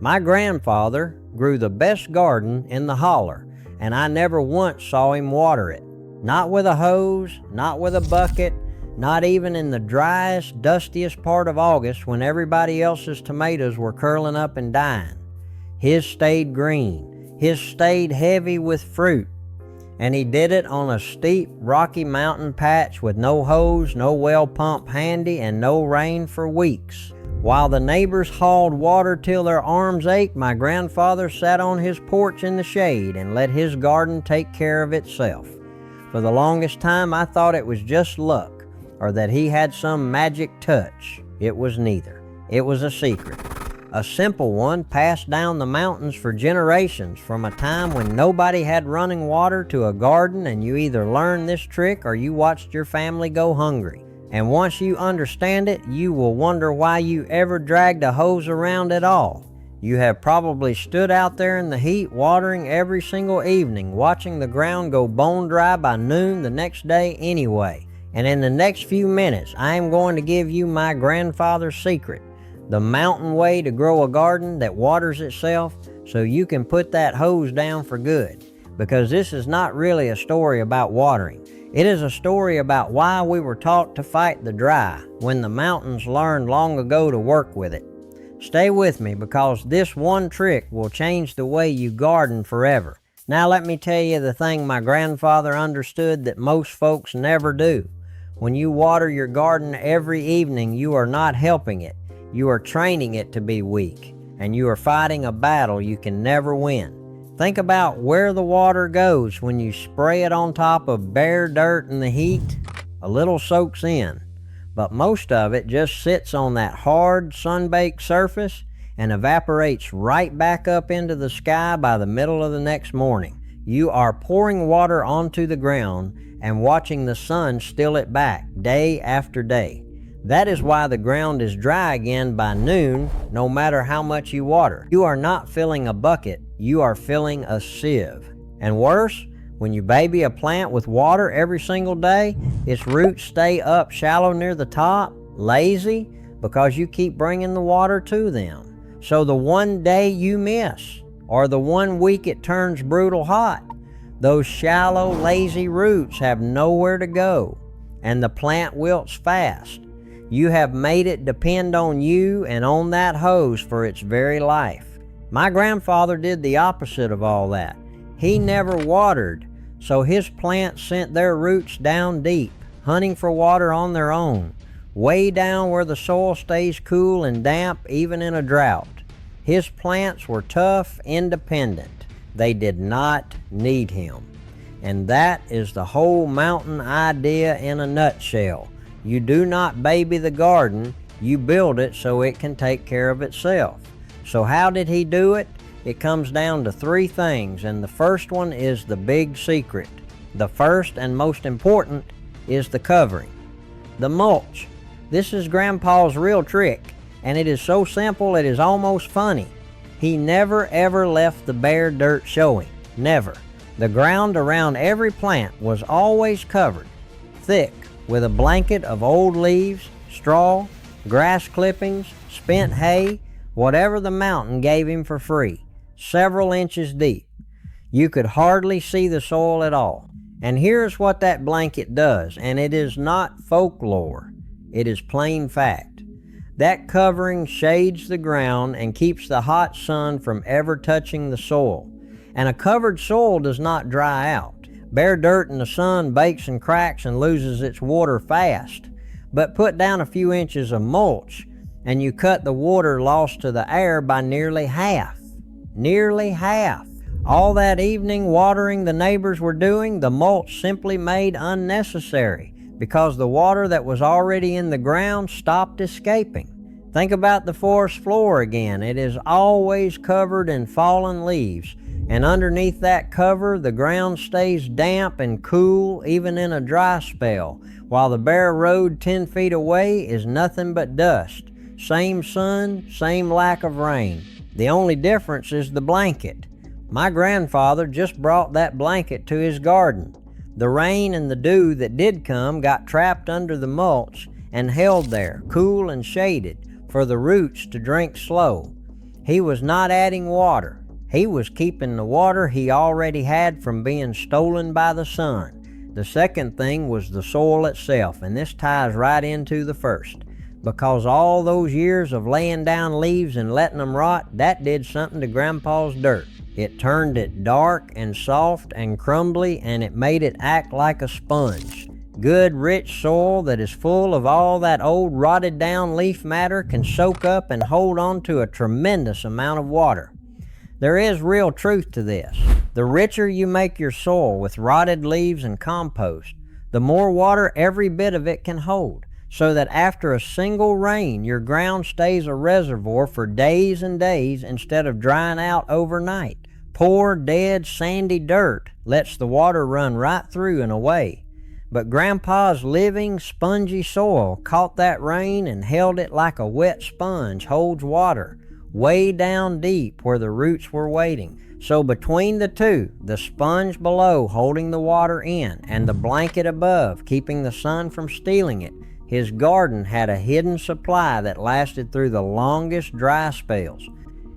My grandfather grew the best garden in the holler, and I never once saw him water it. Not with a hose, not with a bucket, not even in the driest, dustiest part of August when everybody else's tomatoes were curling up and dying. His stayed green. His stayed heavy with fruit. And he did it on a steep, rocky mountain patch with no hose, no well pump handy, and no rain for weeks. While the neighbors hauled water till their arms ached, my grandfather sat on his porch in the shade and let his garden take care of itself. For the longest time I thought it was just luck, or that he had some magic touch. It was neither. It was a secret. A simple one passed down the mountains for generations, from a time when nobody had running water to a garden, and you either learned this trick or you watched your family go hungry. And once you understand it, you will wonder why you ever dragged a hose around at all. You have probably stood out there in the heat watering every single evening, watching the ground go bone dry by noon the next day anyway. And in the next few minutes, I am going to give you my grandfather's secret. The mountain way to grow a garden that waters itself so you can put that hose down for good. Because this is not really a story about watering. It is a story about why we were taught to fight the dry when the mountains learned long ago to work with it. Stay with me, because this one trick will change the way you garden forever. Now let me tell you the thing my grandfather understood that most folks never do. When you water your garden every evening, you are not helping it. You are training it to be weak, and you are fighting a battle you can never win. Think about where the water goes when you spray it on top of bare dirt in the heat. A little soaks in, but most of it just sits on that hard, sun-baked surface and evaporates right back up into the sky by the middle of the next morning. You are pouring water onto the ground and watching the sun still it back day after day. That is why the ground is dry again by noon, no matter how much you water. You are not filling a bucket, you are filling a sieve. And worse, when you baby a plant with water every single day, its roots stay up shallow near the top, lazy, because you keep bringing the water to them. So the one day you miss, or the one week it turns brutal hot, those shallow, lazy roots have nowhere to go, and the plant wilts fast. You have made it depend on you and on that hose for its very life. My grandfather did the opposite of all that. He never watered, so his plants sent their roots down deep, hunting for water on their own, way down where the soil stays cool and damp even in a drought. His plants were tough, independent. They did not need him. And that is the whole mountain idea in a nutshell. You do not baby the garden, you build it so it can take care of itself. So how did he do it? It comes down to three things, and the first one is the big secret. The first and most important is the covering. The mulch. This is Grandpa's real trick, and it is so simple it is almost funny. He never ever left the bare dirt showing. Never. The ground around every plant was always covered, thick, with a blanket of old leaves, straw, grass clippings, spent hay, whatever the mountain gave him for free, several inches deep. You could hardly see the soil at all. And here's what that blanket does, and it is not folklore, it is plain fact. That covering shades the ground and keeps the hot sun from ever touching the soil. And a covered soil does not dry out. Bare dirt in the sun bakes and cracks and loses its water fast. But put down a few inches of mulch and you cut the water lost to the air by nearly half. Nearly half. All that evening watering the neighbors were doing, the mulch simply made unnecessary because the water that was already in the ground stopped escaping. Think about the forest floor again. It is always covered in fallen leaves. And underneath that cover, the ground stays damp and cool even in a dry spell, while the bare road 10 feet away is nothing but dust. Same sun, same lack of rain. The only difference is the blanket. My grandfather just brought that blanket to his garden. The rain and the dew that did come got trapped under the mulch and held there, cool and shaded, for the roots to drink slow. He was not adding water. He was keeping the water he already had from being stolen by the sun. The second thing was the soil itself, and this ties right into the first. Because all those years of laying down leaves and letting them rot, that did something to Grandpa's dirt. It turned it dark and soft and crumbly, and it made it act like a sponge. Good, rich soil that is full of all that old rotted down leaf matter can soak up and hold on to a tremendous amount of water. There is real truth to this. The richer you make your soil with rotted leaves and compost, the more water every bit of it can hold, so that after a single rain, your ground stays a reservoir for days and days instead of drying out overnight. Poor, dead, sandy dirt lets the water run right through and away. But Grandpa's living, spongy soil caught that rain and held it like a wet sponge holds water, way down deep where the roots were waiting. So between the two, the sponge below holding the water in and the blanket above keeping the sun from stealing it, his garden had a hidden supply that lasted through the longest dry spells.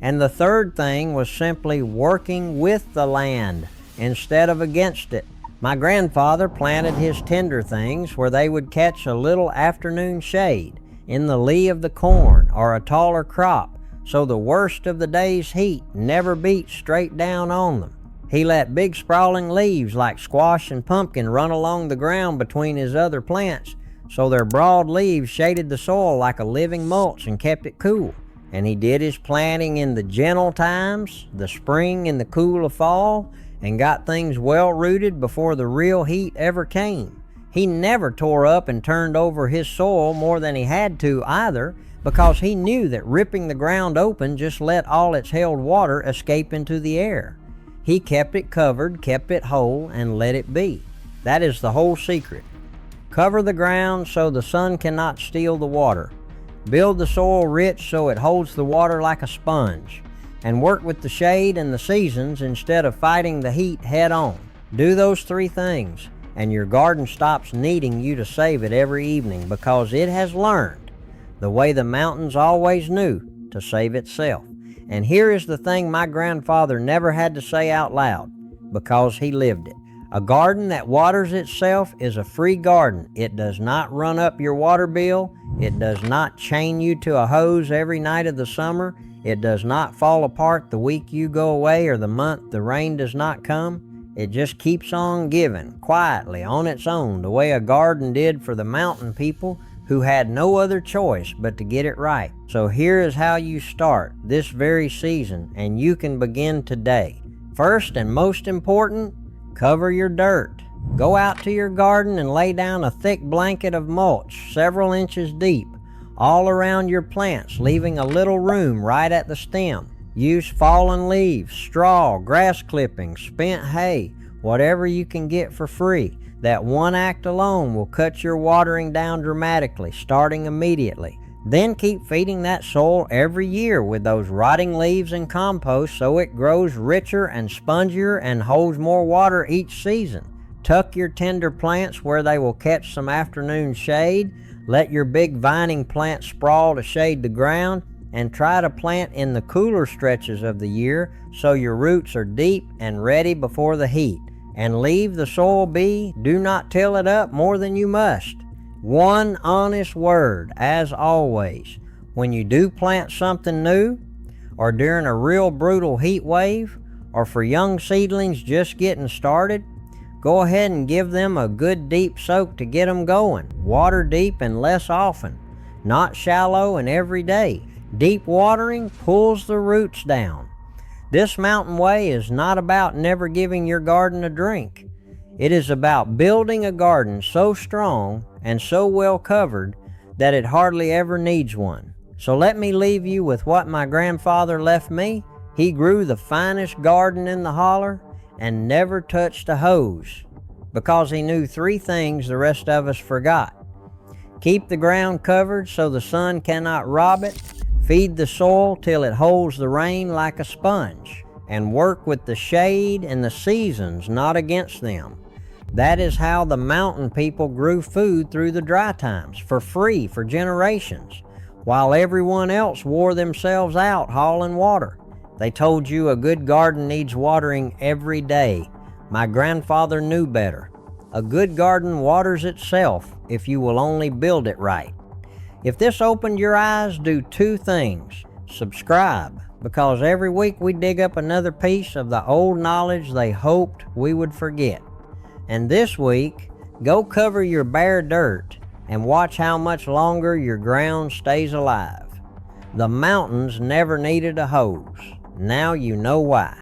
And the third thing was simply working with the land instead of against it. My grandfather planted his tender things where they would catch a little afternoon shade in the lee of the corn or a taller crop, so the worst of the day's heat never beat straight down on them. He let big sprawling leaves like squash and pumpkin run along the ground between his other plants, so their broad leaves shaded the soil like a living mulch and kept it cool. And he did his planting in the gentle times, the spring and the cool of fall, and got things well rooted before the real heat ever came. He never tore up and turned over his soil more than he had to either, because he knew that ripping the ground open just let all its held water escape into the air. He kept it covered, kept it whole, and let it be. That is the whole secret. Cover the ground so the sun cannot steal the water. Build the soil rich so it holds the water like a sponge. And work with the shade and the seasons instead of fighting the heat head on. Do those three things, and your garden stops needing you to save it every evening, because it has learned, the way the mountains always knew, to save itself. And here is the thing my grandfather never had to say out loud, because he lived it. A garden that waters itself is a free garden. It does not run up your water bill. It does not chain you to a hose every night of the summer. It does not fall apart the week you go away or the month the rain does not come. It just keeps on giving, quietly, on its own, the way a garden did for the mountain people who had no other choice but to get it right. So here is how you start this very season, and you can begin today. First and most important, cover your dirt. Go out to your garden and lay down a thick blanket of mulch several inches deep all around your plants, leaving a little room right at the stem. Use fallen leaves, straw, grass clippings, spent hay, whatever you can get for free. That one act alone will cut your watering down dramatically, starting immediately. Then keep feeding that soil every year with those rotting leaves and compost so it grows richer and spongier and holds more water each season. Tuck your tender plants where they will catch some afternoon shade. Let your big vining plants sprawl to shade the ground, and try to plant in the cooler stretches of the year so your roots are deep and ready before the heat. And leave the soil be. Do not till it up more than you must. One honest word, as always, when you do plant something new, or during a real brutal heat wave, or for young seedlings just getting started, go ahead and give them a good deep soak to get them going. Water deep and less often, not shallow and every day. Deep watering pulls the roots down. This mountain way is not about never giving your garden a drink. It is about building a garden so strong and so well covered that it hardly ever needs one. So let me leave you with what my grandfather left me. He grew the finest garden in the holler and never touched a hose, because he knew three things the rest of us forgot. Keep the ground covered so the sun cannot rob it. Feed the soil till it holds the rain like a sponge, and work with the shade and the seasons, not against them. That is how the mountain people grew food through the dry times, for free for generations. while everyone else wore themselves out hauling water. They told you a good garden needs watering every day. My grandfather knew better. A good garden waters itself if you will only build it right. If this opened your eyes, do two things. Subscribe, because every week we dig up another piece of the old knowledge they hoped we would forget. And this week, go cover your bare dirt and watch how much longer your ground stays alive. The mountains never needed a hose. Now you know why.